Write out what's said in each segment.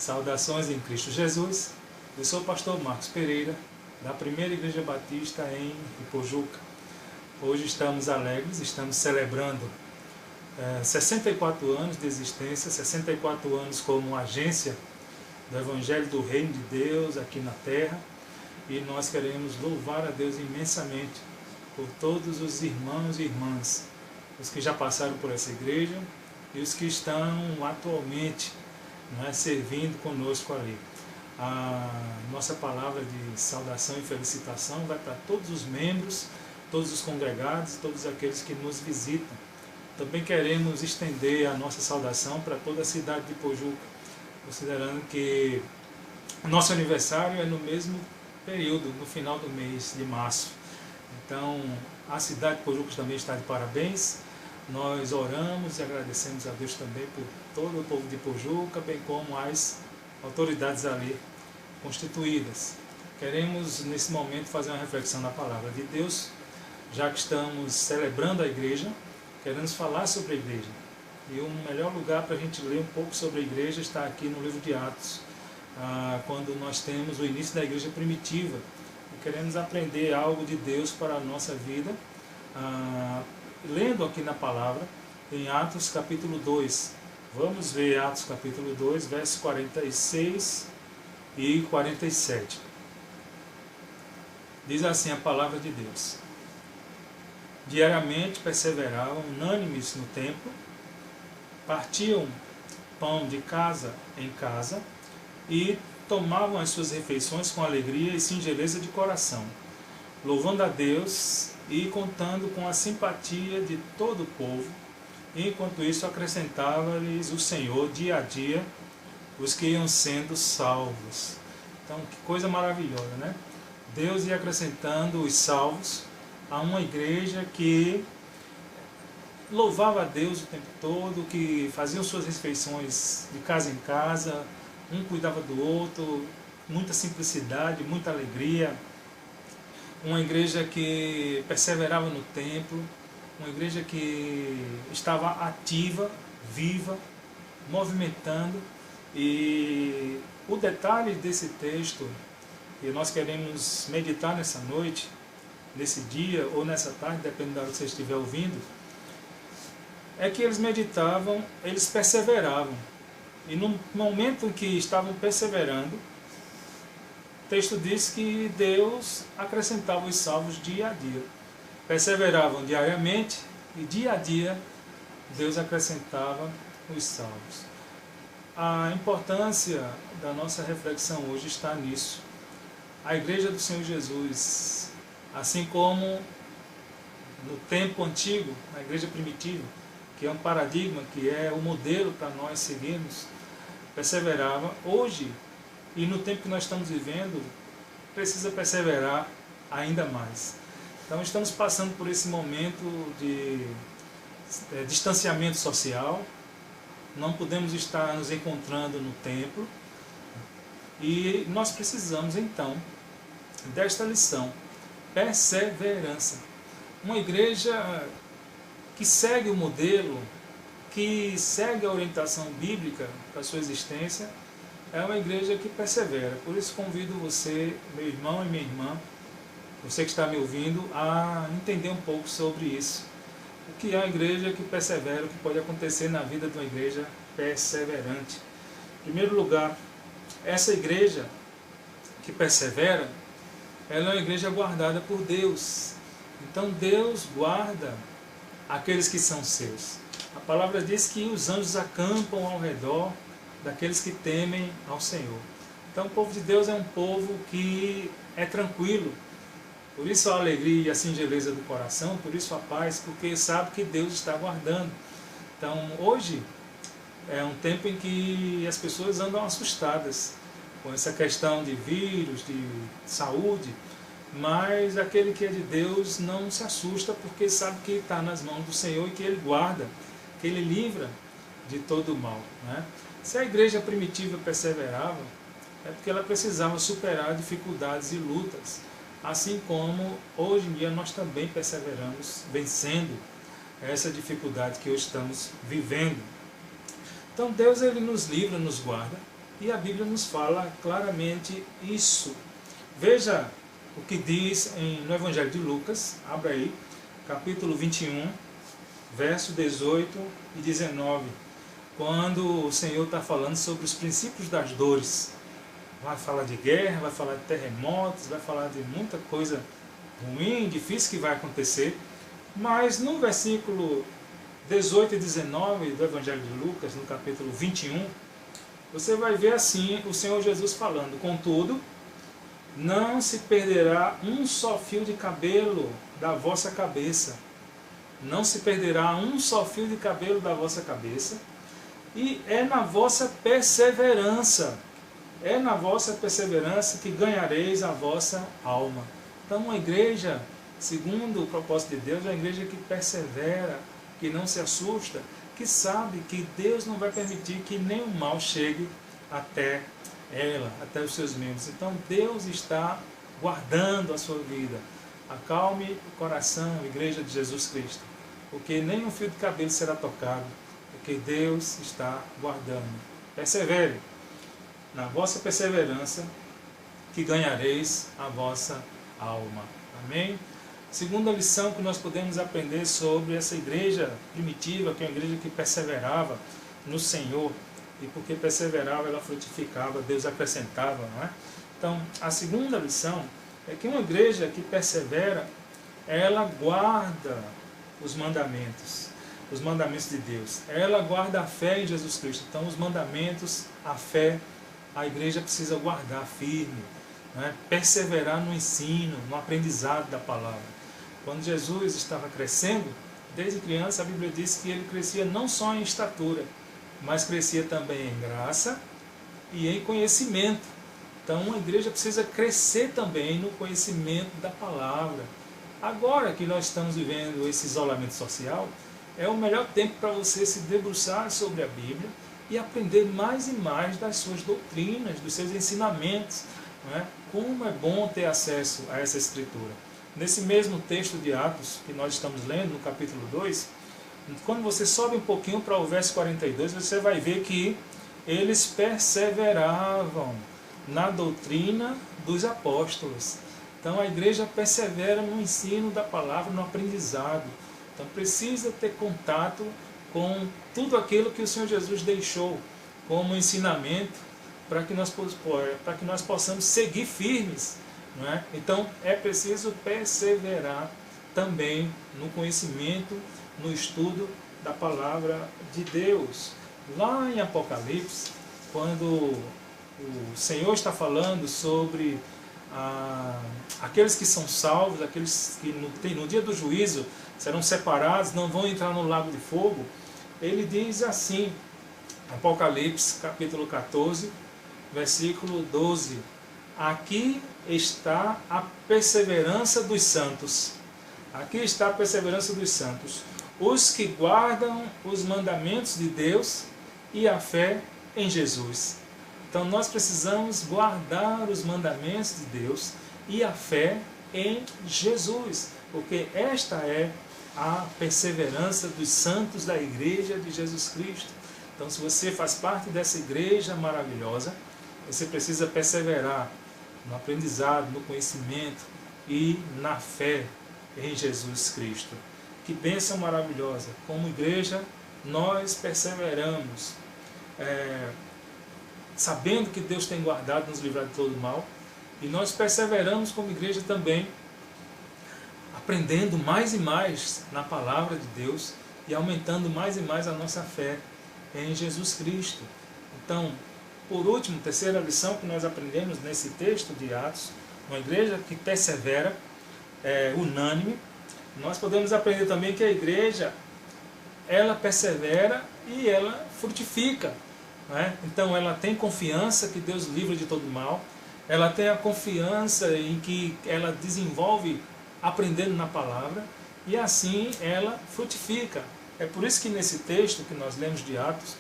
Saudações em Cristo Jesus. Eu sou o pastor Marcos Pereira, da Primeira Igreja Batista em Ipojuca. Hoje estamos alegres, estamos celebrando 64 anos de existência, 64 anos como agência do Evangelho do Reino de Deus aqui na Terra. E nós queremos louvar a Deus imensamente por todos os irmãos e irmãs, os que já passaram por essa igreja e os que estão atualmente servindo conosco ali. A nossa palavra de saudação e felicitação vai para todos os membros, todos os congregados, todos aqueles que nos visitam. Também queremos estender a nossa saudação para toda a cidade de Ipojuca, considerando que nosso aniversário é no mesmo período, no final do mês de março. Então, a cidade de Ipojuca também está de parabéns. Nós oramos e agradecemos a Deus também por todo o povo de Ipojuca, bem como as autoridades ali constituídas. Queremos, nesse momento, fazer uma reflexão na palavra de Deus, já que estamos celebrando a igreja, queremos falar sobre a igreja. E o melhor lugar para a gente ler um pouco sobre a igreja está aqui no livro de Atos, quando nós temos o início da igreja primitiva. E queremos aprender algo de Deus para a nossa vida, lendo aqui na palavra, em Atos capítulo 2. Vamos ver Atos capítulo 2, versos 46 e 47. Diz assim a palavra de Deus: diariamente perseveravam unânimes no templo, partiam pão de casa em casa e tomavam as suas refeições com alegria e singeleza de coração, louvando a Deus e contando com a simpatia de todo o povo. E, enquanto isso, acrescentava-lhes o Senhor dia a dia os que iam sendo salvos. Então, que coisa maravilhosa, né? Deus ia acrescentando os salvos a uma igreja que louvava a Deus o tempo todo, que faziam suas refeições de casa em casa, um cuidava do outro, muita simplicidade, muita alegria. Uma igreja que perseverava no templo, uma igreja que estava ativa, viva, movimentando. E o detalhe desse texto, e nós queremos meditar nessa noite, nesse dia ou nessa tarde, dependendo da hora que você estiver ouvindo, é que eles meditavam, eles perseveravam. E no momento em que estavam perseverando, o texto diz que Deus acrescentava os salvos dia a dia. Perseveravam diariamente e dia a dia Deus acrescentava os salvos. A importância da nossa reflexão hoje está nisso. A igreja do Senhor Jesus, assim como no tempo antigo, na igreja primitiva, que é um paradigma, que é o modelo para nós seguirmos, perseverava. Hoje, e no tempo que nós estamos vivendo, precisa perseverar ainda mais. Então estamos passando por esse momento de distanciamento social, não podemos estar nos encontrando no templo, e nós precisamos então desta lição, perseverança. Uma igreja que segue o modelo, que segue a orientação bíblica para a sua existência, é uma igreja que persevera. Por isso convido você, meu irmão e minha irmã, você que está me ouvindo, a entender um pouco sobre isso. O que é uma igreja que persevera, o que pode acontecer na vida de uma igreja perseverante. Em primeiro lugar, essa igreja que persevera, ela é uma igreja guardada por Deus. Então Deus guarda aqueles que são seus. A palavra diz que os anjos acampam ao redor daqueles que temem ao Senhor. Então o povo de Deus é um povo que é tranquilo. Por isso a alegria e a singeleza do coração, por isso a paz, porque sabe que Deus está guardando. Então hoje é um tempo em que as pessoas andam assustadas com essa questão de vírus, de saúde, mas aquele que é de Deus não se assusta, porque sabe que está nas mãos do Senhor e que Ele guarda, que Ele livra de todo o mal, né? Se a igreja primitiva perseverava, é porque ela precisava superar dificuldades e lutas, assim como hoje em dia nós também perseveramos vencendo essa dificuldade que hoje estamos vivendo. Então Deus, Ele nos livra, nos guarda, E a Bíblia nos fala claramente isso. Veja o que diz no Evangelho de Lucas, abra aí, capítulo 21, verso 18 e 19, quando o Senhor está falando sobre os princípios das dores. Vai falar de guerra, vai falar de terremotos, vai falar de muita coisa ruim, difícil que vai acontecer, mas no versículo 18 e 19 do Evangelho de Lucas, no capítulo 21, você vai ver assim o Senhor Jesus falando: contudo, não se perderá um só fio de cabelo da vossa cabeça. Não se perderá um só fio de cabelo da vossa cabeça. E é na vossa perseverança. É na vossa perseverança que ganhareis a vossa alma. Então, uma igreja, segundo o propósito de Deus, é uma igreja que persevera, que não se assusta, que sabe que Deus não vai permitir que nenhum mal chegue até ela, até os seus membros. Então Deus está guardando a sua vida. Acalme o coração, igreja de Jesus Cristo, porque nenhum fio de cabelo será tocado, porque Deus está guardando. Persevere na vossa perseverança, que ganhareis a vossa alma. Amém? Segunda lição que nós podemos aprender sobre essa igreja primitiva, que é uma igreja que perseverava no Senhor, e porque perseverava, ela frutificava, Deus acrescentava, não é? Então, a segunda lição é que uma igreja que persevera, ela guarda os mandamentos de Deus. Ela guarda a fé em Jesus Cristo. Então, os mandamentos, a fé, a igreja precisa guardar firme, não é? Perseverar no ensino, no aprendizado da palavra. Quando Jesus estava crescendo, desde criança, a Bíblia diz que ele crescia não só em estatura, mas crescia também em graça e em conhecimento. Então, uma igreja precisa crescer também no conhecimento da palavra. Agora que nós estamos vivendo esse isolamento social, é o melhor tempo para você se debruçar sobre a Bíblia e aprender mais e mais das suas doutrinas, dos seus ensinamentos. Não é? Como é bom ter acesso a essa escritura. Nesse mesmo texto de Atos que nós estamos lendo, no capítulo 2, quando você sobe um pouquinho para o verso 42, você vai ver que eles perseveravam na doutrina dos apóstolos. Então a igreja persevera no ensino da palavra, no aprendizado. Então precisa ter contato com tudo aquilo que o Senhor Jesus deixou como ensinamento para que nós possamos seguir firmes. Não é? Então é preciso perseverar também no conhecimento, no estudo da palavra de Deus. Lá em Apocalipse, quando o Senhor está falando sobre aqueles que são salvos, aqueles que no dia do juízo serão separados, não vão entrar no lago de fogo, ele diz assim, Apocalipse capítulo 14, versículo 12: aqui está a perseverança dos santos. Aqui está a perseverança dos santos, os que guardam os mandamentos de Deus e a fé em Jesus. Então nós precisamos guardar os mandamentos de Deus e a fé em Jesus, porque esta é a perseverança dos santos da igreja de Jesus Cristo. Então, se você faz parte dessa igreja maravilhosa, você precisa perseverar no aprendizado, no conhecimento e na fé em Jesus Cristo. Que bênção maravilhosa! Como igreja, nós perseveramos, sabendo que Deus tem guardado, nos livrado de todo mal, e nós perseveramos como igreja também, aprendendo mais e mais na palavra de Deus e aumentando mais e mais a nossa fé em Jesus Cristo. Então, por último, terceira lição que nós aprendemos nesse texto de Atos, uma igreja que persevera, unânime, nós podemos aprender também que a igreja, ela persevera e ela frutifica. Não é? Então ela tem confiança que Deus livra de todo mal, ela tem a confiança em que ela desenvolve aprendendo na palavra, e assim ela frutifica. É por isso que nesse texto que nós lemos de Atos,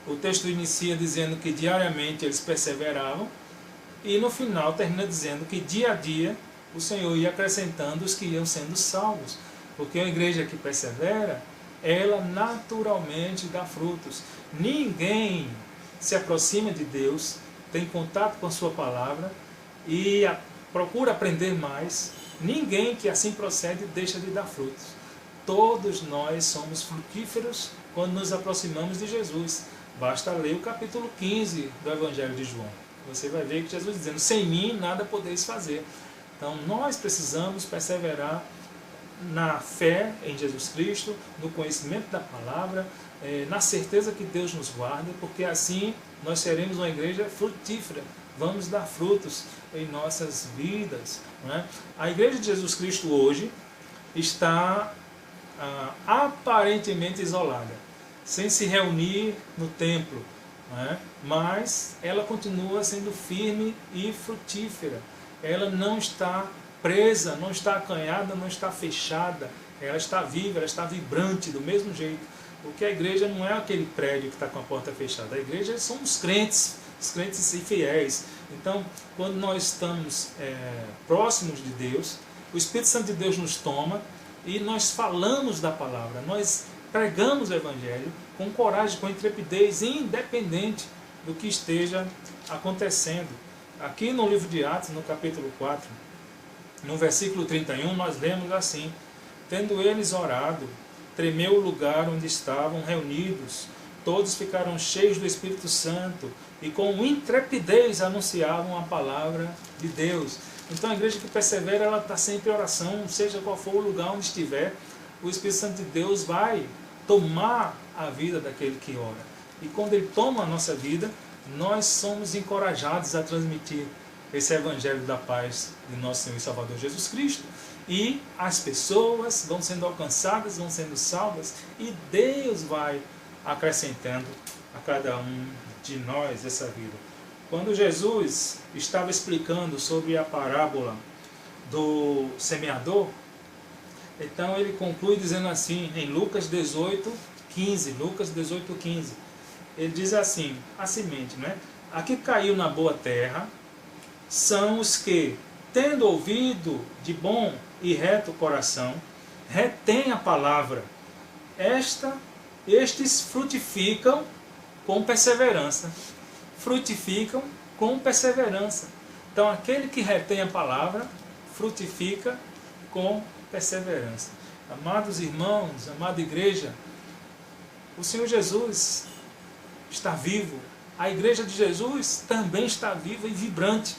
o texto inicia dizendo que diariamente eles perseveravam, e no final termina dizendo que dia a dia o Senhor ia acrescentando os que iam sendo salvos, porque a igreja que persevera, ela naturalmente dá frutos. Ninguém se aproxima de Deus, tem contato com a sua palavra e procura aprender mais, ninguém que assim procede deixa de dar frutos. Todos nós somos frutíferos quando nos aproximamos de Jesus. Basta ler o capítulo 15 do Evangelho de João. Você vai ver que Jesus dizendo, sem mim nada podeis fazer. Então nós precisamos perseverar na fé em Jesus Cristo, no conhecimento da palavra, na certeza que Deus nos guarda, porque assim nós seremos uma igreja frutífera, vamos dar frutos em nossas vidas. Não é? A igreja de Jesus Cristo hoje está aparentemente isolada, sem se reunir no templo, não é? Mas ela continua sendo firme e frutífera. Ela não está presa, não está acanhada, não está fechada, ela está viva, ela está vibrante do mesmo jeito. Porque a igreja não é aquele prédio que está com a porta fechada, a igreja são os crentes e fiéis. Então, quando nós estamos próximos de Deus, o Espírito Santo de Deus nos toma e nós falamos da palavra, nós pregamos o Evangelho com coragem, com intrepidez, independente do que esteja acontecendo. Aqui no livro de Atos, no capítulo 4, no versículo 31, nós lemos assim: tendo eles orado, tremeu o lugar onde estavam reunidos, todos ficaram cheios do Espírito Santo e com intrepidez anunciavam a palavra de Deus. Então a igreja que persevera, ela está sempre em oração, seja qual for o lugar onde estiver, o Espírito Santo de Deus vai tomar a vida daquele que ora. E quando ele toma a nossa vida, nós somos encorajados a transmitir esse Evangelho da paz de nosso Senhor e Salvador Jesus Cristo. E as pessoas vão sendo alcançadas, vão sendo salvas, e Deus vai acrescentando a cada um de nós essa vida. Quando Jesus estava explicando sobre a parábola do semeador, então ele conclui dizendo assim, em Lucas 18:15, ele diz assim, a semente, né? A que caiu na boa terra são os que, tendo ouvido de bom e reto coração, retém a palavra. Estes frutificam com perseverança. Frutificam com perseverança. Então aquele que retém a palavra, frutifica com perseverança. Amados irmãos, amada igreja, o Senhor Jesus está vivo. A igreja de Jesus também está viva e vibrante,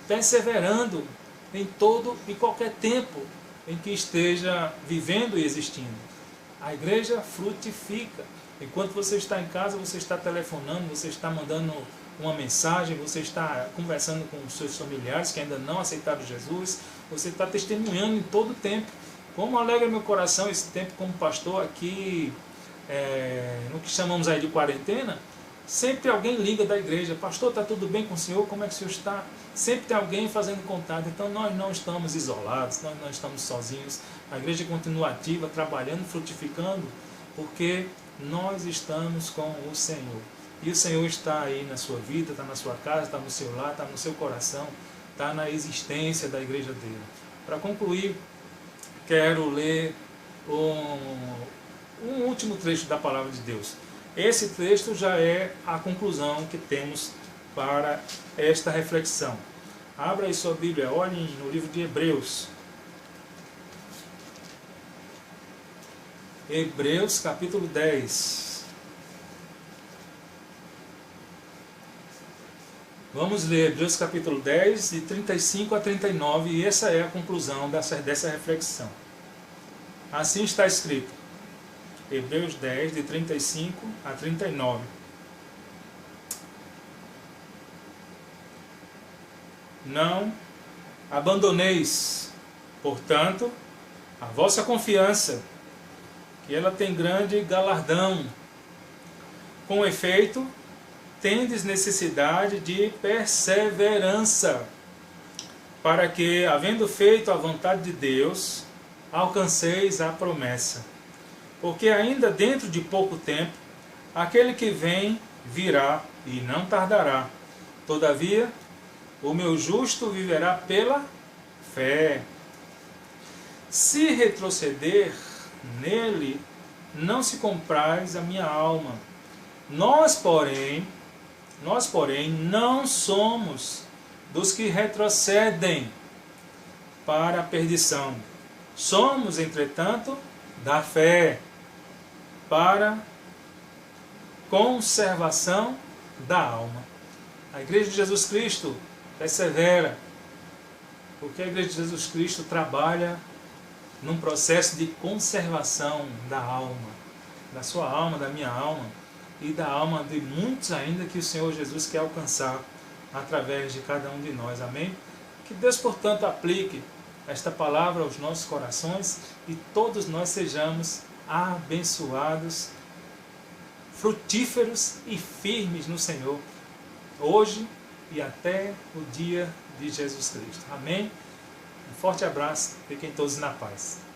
perseverando em todo e qualquer tempo em que esteja vivendo e existindo. A igreja frutifica. Enquanto você está em casa, você está telefonando, você está mandando uma mensagem, você está conversando com os seus familiares que ainda não aceitaram Jesus, você está testemunhando em todo o tempo. Como alegra meu coração esse tempo como pastor aqui, no que chamamos aí de quarentena, sempre alguém liga da igreja, pastor, está tudo bem com o senhor? Como é que o senhor está? Sempre tem alguém fazendo contato. Então nós não estamos isolados, nós não estamos sozinhos. A igreja continua ativa, trabalhando, frutificando, porque nós estamos com o Senhor. E o Senhor está aí na sua vida, está na sua casa, está no seu lar, está no seu coração, está na existência da igreja dele. Para concluir, quero ler um último trecho da palavra de Deus. Esse texto já é a conclusão que temos para esta reflexão. Abra aí sua Bíblia, olhem no livro de Hebreus. Hebreus capítulo 10. Vamos ler Hebreus capítulo 10, de 35 a 39, e essa é a conclusão dessa reflexão. Assim está escrito. Hebreus 10, de 35 a 39. Não abandoneis, portanto, a vossa confiança, que ela tem grande galardão. Com efeito, tendes necessidade de perseverança, para que, havendo feito a vontade de Deus, alcanceis a promessa. Porque ainda dentro de pouco tempo, aquele que vem virá e não tardará. Todavia, o meu justo viverá pela fé. Se retroceder, nele não se compraz a minha alma. Nós, porém, Nós, porém, não somos dos que retrocedem para a perdição. Somos, entretanto, da fé para conservação da alma. A Igreja de Jesus Cristo persevera, porque a Igreja de Jesus Cristo trabalha num processo de conservação da alma, da sua alma, da minha alma e da alma de muitos ainda que o Senhor Jesus quer alcançar através de cada um de nós. Amém? Que Deus, portanto, aplique esta palavra aos nossos corações e todos nós sejamos abençoados, frutíferos e firmes no Senhor, hoje e até o dia de Jesus Cristo. Amém? Um forte abraço, fiquem todos na paz.